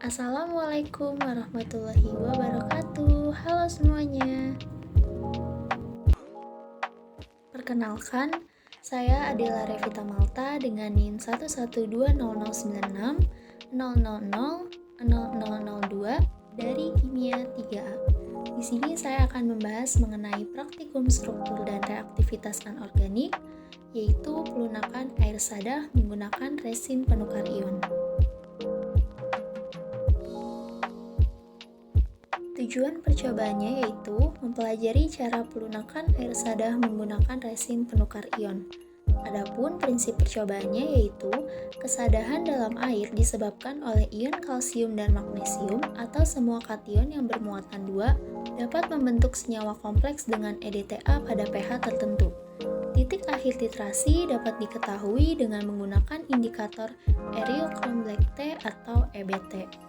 Assalamualaikum warahmatullahi wabarakatuh. Halo semuanya. Perkenalkan, saya Adela Revita Malta dengan NIM 1120096000002 dari Kimia 3A. Di sini saya akan membahas mengenai praktikum struktur dan reaktivitas anorganik, yaitu pelunakan air sadah menggunakan resin penukar ion. Tujuan percobaannya yaitu mempelajari cara pelunakan air sadah menggunakan resin penukar ion. Adapun prinsip percobaannya yaitu kesadahan dalam air disebabkan oleh ion kalsium dan magnesium atau semua kation yang bermuatan 2 dapat membentuk senyawa kompleks dengan EDTA pada pH tertentu. Titik akhir titrasi dapat diketahui dengan menggunakan indikator Eriochrome Black T atau EBT.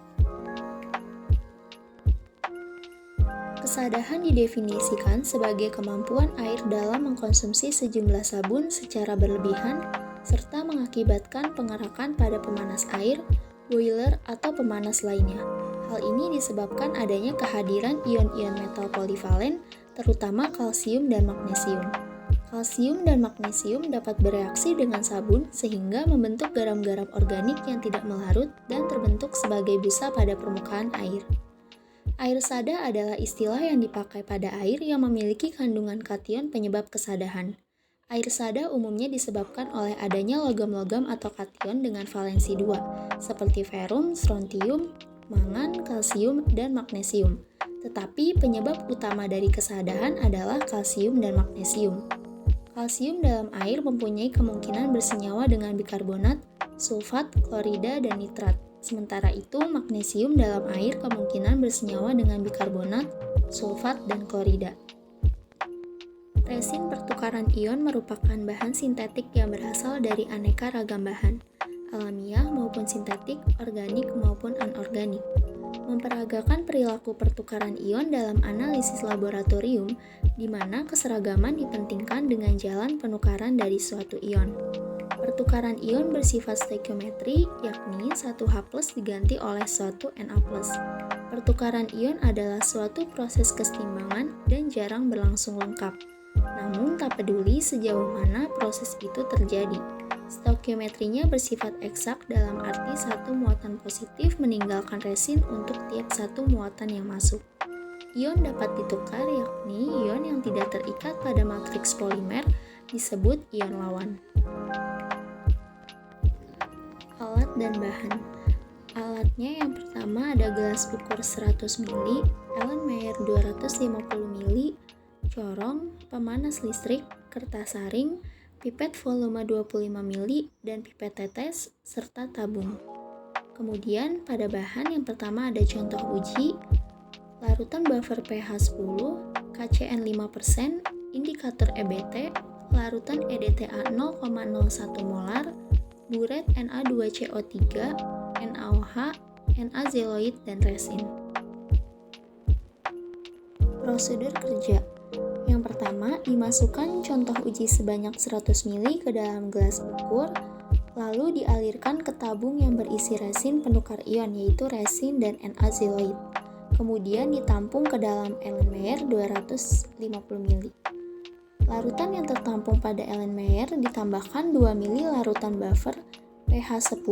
Kesadahan didefinisikan sebagai kemampuan air dalam mengkonsumsi sejumlah sabun secara berlebihan serta mengakibatkan pengerakan pada pemanas air, boiler, atau pemanas lainnya. Hal ini disebabkan adanya kehadiran ion-ion metal polivalen, terutama kalsium dan magnesium. Kalsium dan magnesium dapat bereaksi dengan sabun sehingga membentuk garam-garam organik yang tidak melarut dan terbentuk sebagai busa pada permukaan air. Air sada adalah istilah yang dipakai pada air yang memiliki kandungan kation penyebab kesadahan. Air sada umumnya disebabkan oleh adanya logam-logam atau kation dengan valensi 2, seperti ferum, strontium, mangan, kalsium, dan magnesium. Tetapi penyebab utama dari kesadahan adalah kalsium dan magnesium. Kalsium dalam air mempunyai kemungkinan bersenyawa dengan bikarbonat, sulfat, klorida, dan nitrat. Sementara itu, magnesium dalam air kemungkinan bersenyawa dengan bikarbonat, sulfat, dan klorida. Resin pertukaran ion merupakan bahan sintetik yang berasal dari aneka ragam bahan, alamiah maupun sintetik, organik maupun anorganik. Memperagakan perilaku pertukaran ion dalam analisis laboratorium, di mana keseragaman dipentingkan dengan jalan penukaran dari suatu ion. Pertukaran ion bersifat stoikiometri, yakni 1H+ diganti oleh suatu Na+. Pertukaran ion adalah suatu proses kesetimbangan dan jarang berlangsung lengkap. Namun tak peduli sejauh mana proses itu terjadi. Stoikiometrinya bersifat eksak dalam arti satu muatan positif meninggalkan resin untuk tiap satu muatan yang masuk. Ion dapat ditukar, yakni ion yang tidak terikat pada matriks polimer disebut ion lawan. Alat dan bahan. Alatnya yang pertama ada gelas ukur 100 ml, Erlenmeyer 250 ml, corong, pemanas listrik, kertas saring, pipet volume 25 ml, dan pipet tetes, serta tabung. Kemudian pada bahan yang pertama ada contoh uji, larutan buffer pH 10, KCN 5%, indikator EBT, larutan EDTA 0,01 molar, buret Na2CO3, NaOH, Na-zeoloid, dan resin. Prosedur kerja. Yang pertama, dimasukkan contoh uji sebanyak 100 ml ke dalam gelas ukur, lalu dialirkan ke tabung yang berisi resin penukar ion yaitu resin dan Na-zeoloid. Kemudian ditampung ke dalam Erlenmeyer 250 ml. Larutan yang tertampung pada Erlenmeyer ditambahkan 2 ml larutan buffer pH 10,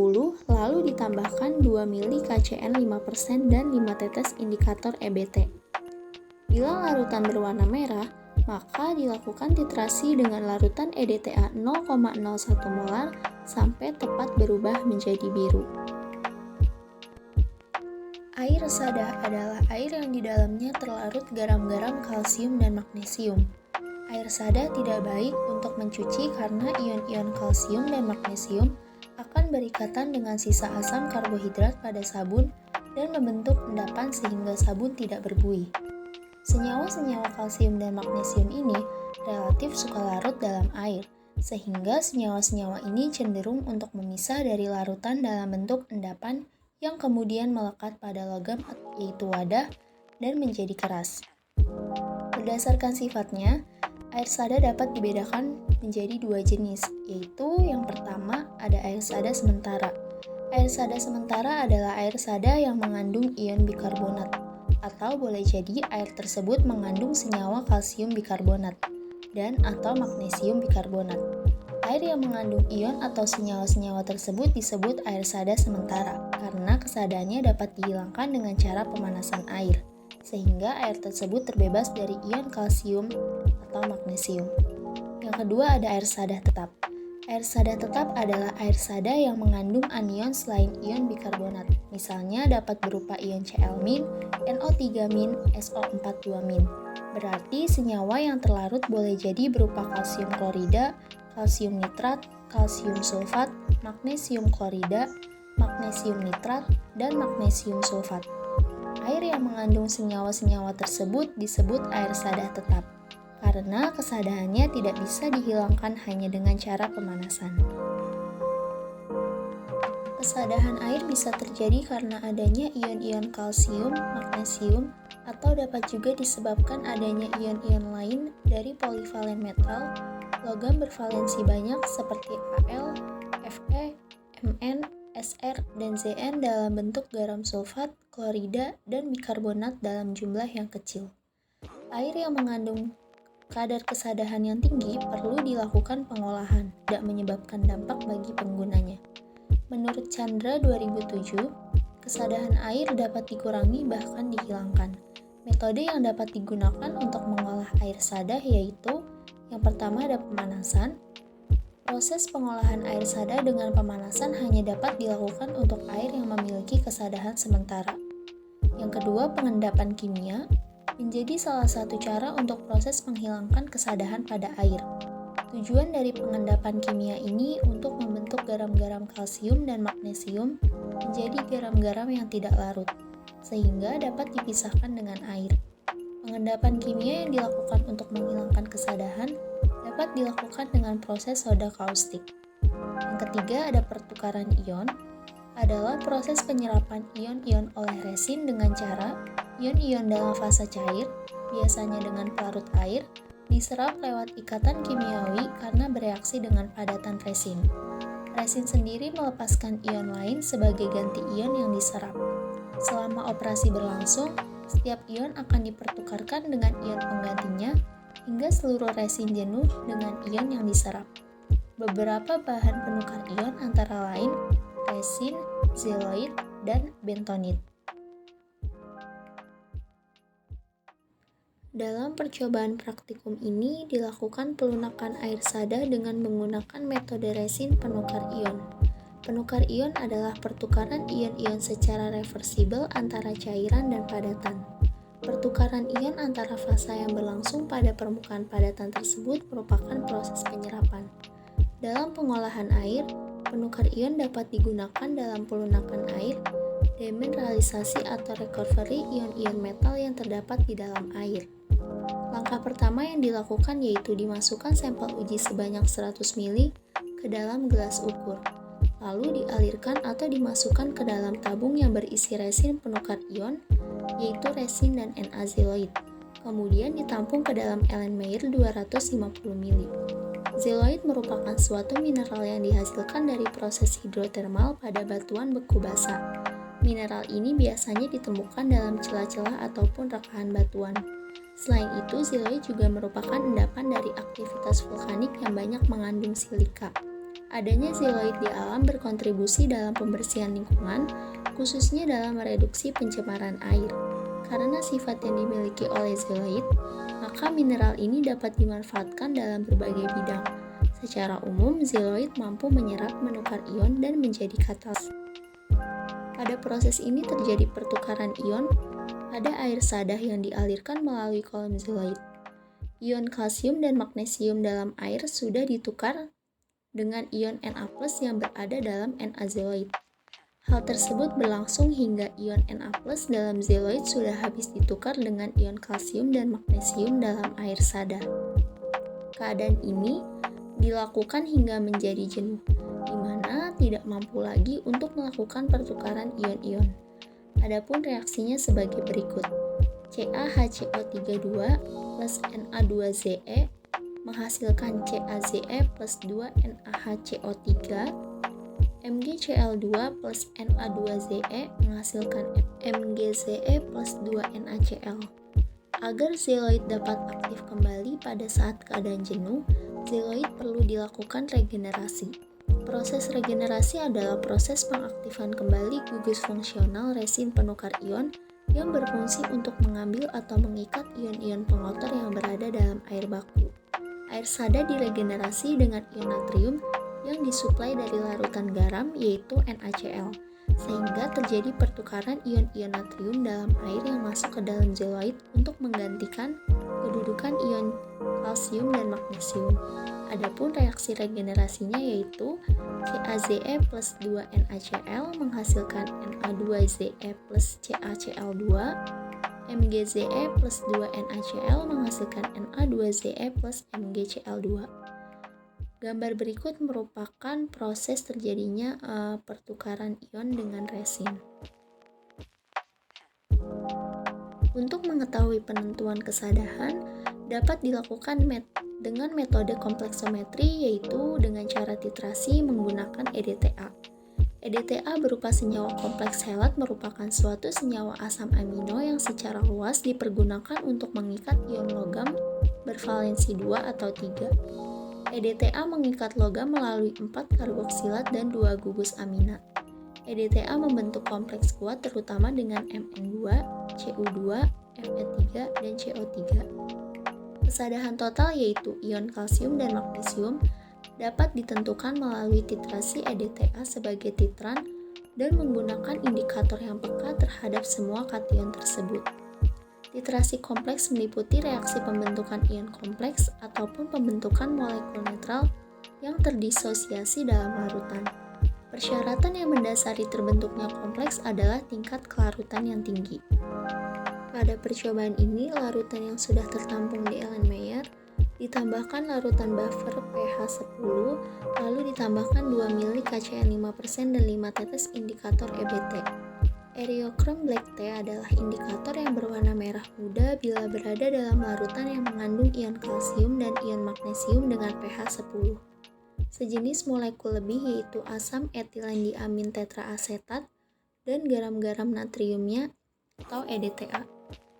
lalu ditambahkan 2 ml KCN 5% dan 5 tetes indikator EBT. Bila larutan berwarna merah, maka dilakukan titrasi dengan larutan EDTA 0,01 molar sampai tepat berubah menjadi biru. Air sada adalah air yang di dalamnya terlarut garam-garam kalsium dan magnesium. Air sada tidak baik untuk mencuci karena ion-ion kalsium dan magnesium akan berikatan dengan sisa asam karbohidrat pada sabun dan membentuk endapan sehingga sabun tidak berbuih. Senyawa-senyawa kalsium dan magnesium ini relatif suka larut dalam air, sehingga senyawa-senyawa ini cenderung untuk memisah dari larutan dalam bentuk endapan yang kemudian melekat pada logam yaitu wadah dan menjadi keras. Berdasarkan sifatnya, air sada dapat dibedakan menjadi dua jenis, yaitu yang pertama ada air sada sementara. Air sada sementara adalah air sada yang mengandung ion bikarbonat, atau boleh jadi air tersebut mengandung senyawa kalsium bikarbonat dan atau magnesium bikarbonat. Air yang mengandung ion atau senyawa-senyawa tersebut disebut air sada sementara karena kesadaannya dapat dihilangkan dengan cara pemanasan air, sehingga air tersebut terbebas dari ion kalsium atau magnesium. Yang kedua ada air sada tetap. Air sada tetap adalah air sada yang mengandung anion selain ion bikarbonat. Misalnya dapat berupa ion Cl-, NO3-, SO4-2-. Berarti senyawa yang terlarut boleh jadi berupa kalsium klorida, kalsium nitrat, kalsium sulfat, magnesium klorida, magnesium nitrat, dan magnesium sulfat. Air yang mengandung senyawa-senyawa tersebut disebut air sada tetap, karena kesadaannya tidak bisa dihilangkan hanya dengan cara pemanasan. Kesadahan air bisa terjadi karena adanya ion-ion kalsium, magnesium, atau dapat juga disebabkan adanya ion-ion lain dari polivalen metal, logam bervalensi banyak seperti Al, Fe, Mn, Sr, dan Zn dalam bentuk garam sulfat, klorida, dan bikarbonat dalam jumlah yang kecil. Air yang mengandung kadar kesadahan yang tinggi perlu dilakukan pengolahan, tidak menyebabkan dampak bagi penggunanya. Menurut Chandra 2007, kesadahan air dapat dikurangi bahkan dihilangkan. Metode yang dapat digunakan untuk mengolah air sada yaitu yang pertama ada pemanasan. Proses pengolahan air sada dengan pemanasan hanya dapat dilakukan untuk air yang memiliki kesadahan sementara. Yang kedua, pengendapan kimia menjadi salah satu cara untuk proses menghilangkan kesadahan pada air. Tujuan dari pengendapan kimia ini untuk membentuk garam-garam kalsium dan magnesium menjadi garam-garam yang tidak larut, sehingga dapat dipisahkan dengan air. Pengendapan kimia yang dilakukan untuk menghilangkan kesadahan dapat dilakukan dengan proses soda kaustik. Yang ketiga ada pertukaran ion, adalah proses penyerapan ion-ion oleh resin dengan cara ion-ion dalam fase cair, biasanya dengan pelarut air, diserap lewat ikatan kimiawi karena bereaksi dengan padatan resin. Resin sendiri melepaskan ion lain sebagai ganti ion yang diserap. Selama operasi berlangsung, setiap ion akan dipertukarkan dengan ion penggantinya hingga seluruh resin jenuh dengan ion yang diserap. Beberapa bahan penukar ion antara lain resin, zeolite, dan bentonit. Dalam percobaan praktikum ini dilakukan pelunakan air sada dengan menggunakan metode resin penukar ion. Penukar ion adalah pertukaran ion-ion secara reversibel antara cairan dan padatan. Pertukaran ion antara fasa yang berlangsung pada permukaan padatan tersebut merupakan proses penyerapan. Dalam pengolahan air, penukar ion dapat digunakan dalam pelunakan air, demineralisasi atau recovery ion-ion metal yang terdapat di dalam air. Langkah pertama yang dilakukan yaitu dimasukkan sampel uji sebanyak 100 ml ke dalam gelas ukur, lalu dialirkan atau dimasukkan ke dalam tabung yang berisi resin penukar ion, yaitu resin dan Na-zeolite. Kemudian ditampung ke dalam Erlenmeyer 250 ml. Zeolite merupakan suatu mineral yang dihasilkan dari proses hidrotermal pada batuan beku basah. Mineral ini biasanya ditemukan dalam celah-celah ataupun rekahan batuan. Selain itu, zeolite juga merupakan endapan dari aktivitas vulkanik yang banyak mengandung silika. Adanya zeolite di alam berkontribusi dalam pembersihan lingkungan, khususnya dalam mereduksi pencemaran air. Karena sifat yang dimiliki oleh zeolite, maka mineral ini dapat dimanfaatkan dalam berbagai bidang. Secara umum, zeolite mampu menyerap menukar ion dan menjadi katalis. Pada proses ini terjadi pertukaran ion pada air sada yang dialirkan melalui kolom zeolite. Ion kalsium dan magnesium dalam air sudah ditukar dengan ion Na+ yang berada dalam Na-zeolite. Hal tersebut berlangsung hingga ion Na+ dalam zeolite sudah habis ditukar dengan ion kalsium dan magnesium dalam air sada. Keadaan ini dilakukan hingga menjadi jenuh, di mana tidak mampu lagi untuk melakukan pertukaran ion-ion. Adapun reaksinya sebagai berikut. CaHCO32 plus Na2Ze menghasilkan CaZe plus 2 NaHCO3, MgCl2 plus Na2Ze menghasilkan MgZe plus 2NaCl. Agar zeoloid dapat aktif kembali pada saat keadaan jenuh, zeoloid perlu dilakukan regenerasi. Proses regenerasi adalah proses pengaktifan kembali gugus fungsional resin penukar ion yang berfungsi untuk mengambil atau mengikat ion-ion pengotor yang berada dalam air baku. Air sada diregenerasi dengan ion natrium yang disuplai dari larutan garam yaitu NaCl, sehingga terjadi pertukaran ion-ion natrium dalam air yang masuk ke dalam zeoloid untuk menggantikan kedudukan ion kalsium dan magnesium. Adapun reaksi regenerasinya yaitu CaZe plus 2NaCl menghasilkan Na2Ze plus CaCl2, MgZe plus 2NaCl menghasilkan Na2Ze plus MgCl2. Gambar berikut merupakan proses terjadinya pertukaran ion dengan resin. Untuk mengetahui penentuan kesadahan dapat dilakukan dengan metode kompleksometri, yaitu dengan cara titrasi menggunakan EDTA. EDTA berupa senyawa kompleks helat merupakan suatu senyawa asam amino yang secara luas dipergunakan untuk mengikat ion logam bervalensi 2 atau 3. EDTA mengikat logam melalui 4 karboksilat dan 2 gugus amina. EDTA membentuk kompleks kuat terutama dengan Mn2, Cu2, Fe3, dan CO3. Kesadahan total yaitu ion kalsium dan magnesium dapat ditentukan melalui titrasi EDTA sebagai titran dan menggunakan indikator yang peka terhadap semua kation tersebut. Titrasi kompleks meliputi reaksi pembentukan ion kompleks ataupun pembentukan molekul netral yang terdisosiasi dalam larutan. Persyaratan yang mendasari terbentuknya kompleks adalah tingkat kelarutan yang tinggi. Pada percobaan ini, larutan yang sudah tertampung di Erlenmeyer ditambahkan larutan buffer pH 10, lalu ditambahkan 2 ml KCN 5% dan 5 tetes indikator EBT. Eriochrome Black Tea adalah indikator yang berwarna merah muda bila berada dalam larutan yang mengandung ion kalsium dan ion magnesium dengan pH 10. Sejenis molekul lebih yaitu asam etilendiamin tetraasetat dan garam-garam natriumnya atau EDTA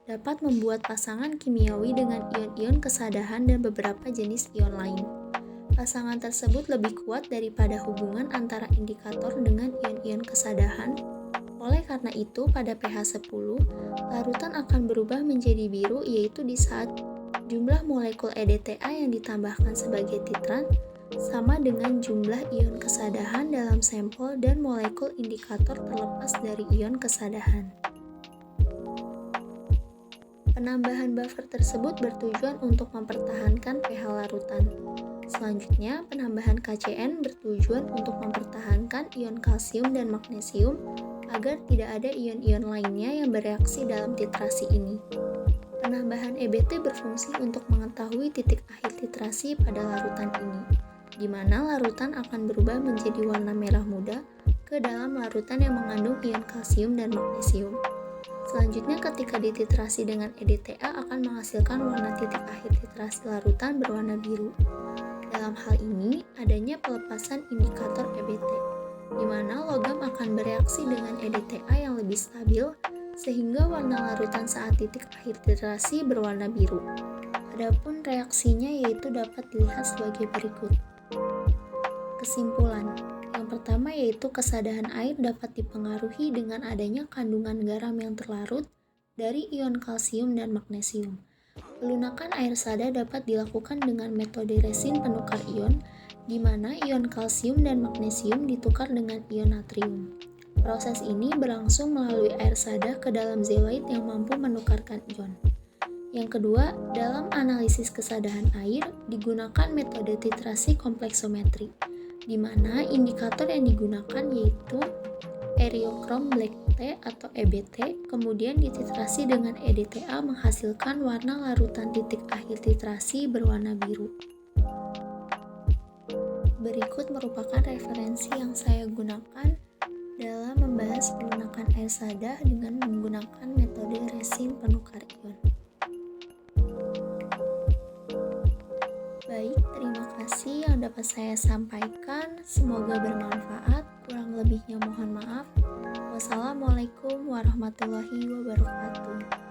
dapat membuat pasangan kimiawi dengan ion-ion kesadahan dan beberapa jenis ion lain. Pasangan tersebut lebih kuat daripada hubungan antara indikator dengan ion-ion kesadahan. Oleh karena itu, pada pH 10, larutan akan berubah menjadi biru yaitu di saat jumlah molekul EDTA yang ditambahkan sebagai titran sama dengan jumlah ion kesadahan dalam sampel dan molekul indikator terlepas dari ion kesadahan. Penambahan buffer tersebut bertujuan untuk mempertahankan pH larutan. Selanjutnya, penambahan KCN bertujuan untuk mempertahankan ion kalsium dan magnesium agar tidak ada ion-ion lainnya yang bereaksi dalam titrasi ini. Penambahan EBT berfungsi untuk mengetahui titik akhir titrasi pada larutan ini, di mana larutan akan berubah menjadi warna merah muda ke dalam larutan yang mengandung ion kalsium dan magnesium. Selanjutnya, ketika dititrasi dengan EDTA akan menghasilkan warna titik akhir titrasi larutan berwarna biru. Dalam hal ini, adanya pelepasan indikator EBT, di mana logam akan bereaksi dengan EDTA yang lebih stabil, sehingga warna larutan saat titik akhir titrasi berwarna biru. Adapun reaksinya yaitu dapat dilihat sebagai berikut. Kesimpulan. Yang pertama yaitu kesadahan air dapat dipengaruhi dengan adanya kandungan garam yang terlarut dari ion kalsium dan magnesium. Pelunakan air sada dapat dilakukan dengan metode resin penukar ion, di mana ion kalsium dan magnesium ditukar dengan ion natrium. Proses ini berlangsung melalui air sada ke dalam zeoloid yang mampu menukarkan ion. Yang kedua, dalam analisis kesadahan air digunakan metode titrasi kompleksometri, di mana indikator yang digunakan yaitu Eriochrome Black Tea atau EBT, kemudian dititrasi dengan EDTA menghasilkan warna larutan titik akhir titrasi berwarna biru. Berikut merupakan referensi yang saya gunakan dalam membahas pelunakan air sada dengan menggunakan metode resin penukar ion. Baik, terima kasih yang dapat saya sampaikan. Semoga bermanfaat. Kurang lebihnya mohon maaf. Wassalamualaikum warahmatullahi wabarakatuh.